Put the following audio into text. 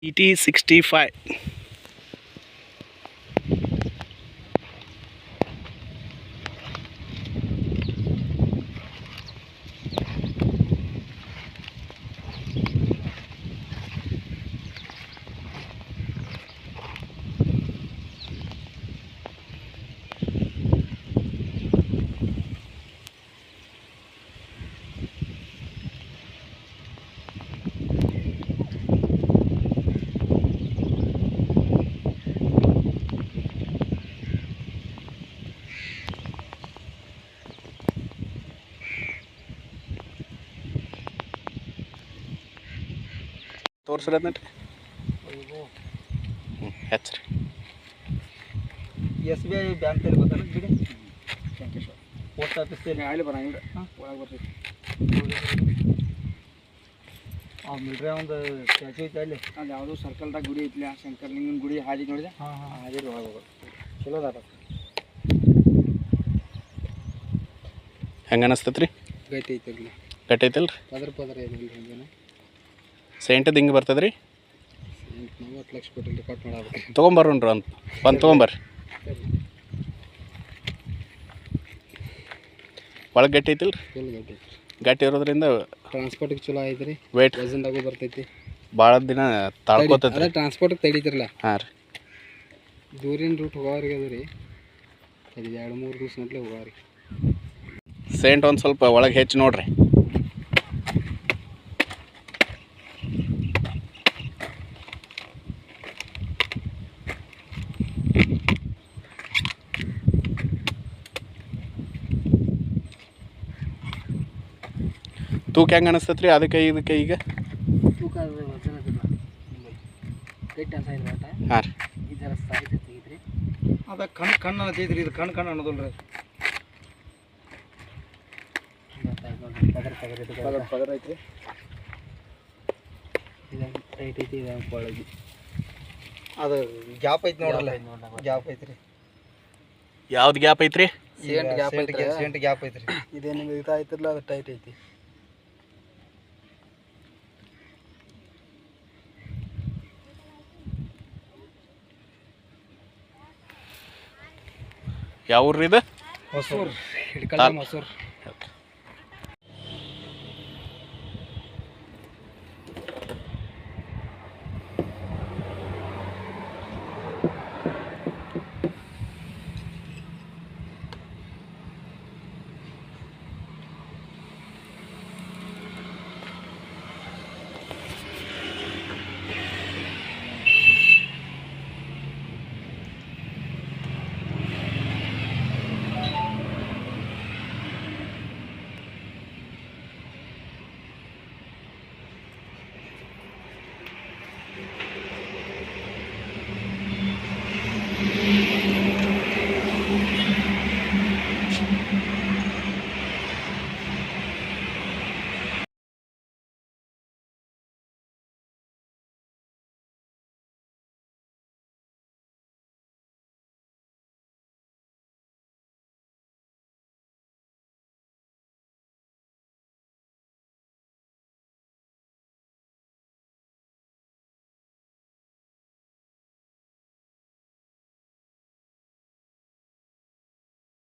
ET65. ತೋರಿಸ್ರದ್ನಟ್ರಿ ಹೆಚ್ಚ್ರಿ SBI ಬ್ಯಾಂಕಲ್ಲಿ ಗೊತ್ತಲ್ಲ ಬಿಡಿ ಪೋಸ್ಟ್ ಆಫೀಸಲ್ಲಿ ಅಲ್ಲಿ ಬರಂಗಿಲ್ಲ ಒಳಗೆ ಬರ್ತೈತಿ ಮಿಲ್ಟ್ರಿ ಒಂದು ಸ್ಟ್ಯಾಚು ಐತೆ ಅಲ್ಲಿ ಅದು ಯಾವುದೋ ಸರ್ಕಲ್ದಾಗ ಗುಡಿ ಐತಿಲ್ಲ ಶಂಕರಲಿಂಗನ ಗುಡಿ ಹಾದಿ ನೋಡಿದೆ ಹಾದಿ ಒಳಗೆ ಹೋಗೋದು ಚಲೋ ಅದ ಹೆಂಗೆ ಅನಿಸ್ತೈತೆ ರೀ ಗಟ್ಟಿ ಐತಿರಲಿ ಗಟ್ಟಿ ಐತಲ್ರಿ ಪದ್ರ ಏನಿಲ್ಲ ಹಂಗೇನೆ ಸೆಂಟದು ಹಿಂಗೆ ಬರ್ತದೆ ರೀ 40 ಲಕ್ಷ ಕೊಟ್ಟಿಲ್ಲ ಕಟ್ ಮಾಡಬೇಕು ತೊಗೊಂಬರ್ರಿ ಒಂದು ತೊಗೊಂಬರ್ರಿ ಒಳಗೆ ಗಟ್ಟಿ ಐತಿಲ್ಲ ರೀ ಫುಲ್ ಗಟ್ಟಿ ಗಟ್ಟಿ ಇರೋದ್ರಿಂದ ಟ್ರಾನ್ಸ್ಪೋರ್ಟಿಗೆ ಚಲೋ ಐತೆ ರೀ ವೇಟ್ ವಜನ್ದಾಗೂ ಬರ್ತೈತಿ ಭಾಳ ದಿನ ತಾಳ್ಕೋತೈತೆ ಅದೇ ಟ್ರಾನ್ಸ್ಪೋರ್ಟಿಗೆ ತಡೀತಿರಲ್ಲ ಹಾಂ ರೀ ದೂರಿನ ರೂಟ್ ಹೋಗೋರಿಗೆ ಅದು ರೀ ಅದು 2-3 ದಿವ್ಸ ಗಂಟ್ಲೆ ಹೋಗೋರಿ ಸೆಂಟ್ ಒಂದು ಸ್ವಲ್ಪ ಒಳಗೆ ಹೆಚ್ಚು ನೋಡ್ರಿ ತೂಕ ಹೆಂಗೆ ಅನಿಸ್ತೈತೆ ರೀ ಅದಕ್ಕೆ ಇದಕ್ಕೆ ಈಗ ತೂಕ ಗಟ್ಟಿ ಅಂತ ಇಲ್ಲ ಹಾಂ ರೀ ಇದರ ಸಾಯ್ತು ತೆಗಿದ್ರಿ ಅದ ಕಣ್ಣು ಅನ್ನತೈತ್ರಿ ಇದು ಕಣ್ಣು ಅನ್ನೋದಿಲ್ಲ ರೀ ಪದರ ಐತ್ರಿ ಇದನ್ನು ಟೈಟ್ ಐತಿ ಇದನ್ನು ಕೊಳಗಿ ಅದು ಗ್ಯಾಪ್ ಐತಿ ನೋಡಲ್ಲ ಗ್ಯಾಪ್ ಐತ್ರಿ ಯಾವ್ದು ಗ್ಯಾಪ್ ಐತ್ರಿ ಸೆಂಟ್ ಗ್ಯಾಪ್ ಐತ್ರಿ ಇದೇನು ಇದಾಯ್ತಿರಲ್ಲ ಅದು ಟೈಟ್ ಐತಿ ಯಾವ ಊರ್ರಿ ಇದು ಹೊಸೂರು ಹಿಡ್ಕಲ್ಲ ಹೊಸೂರು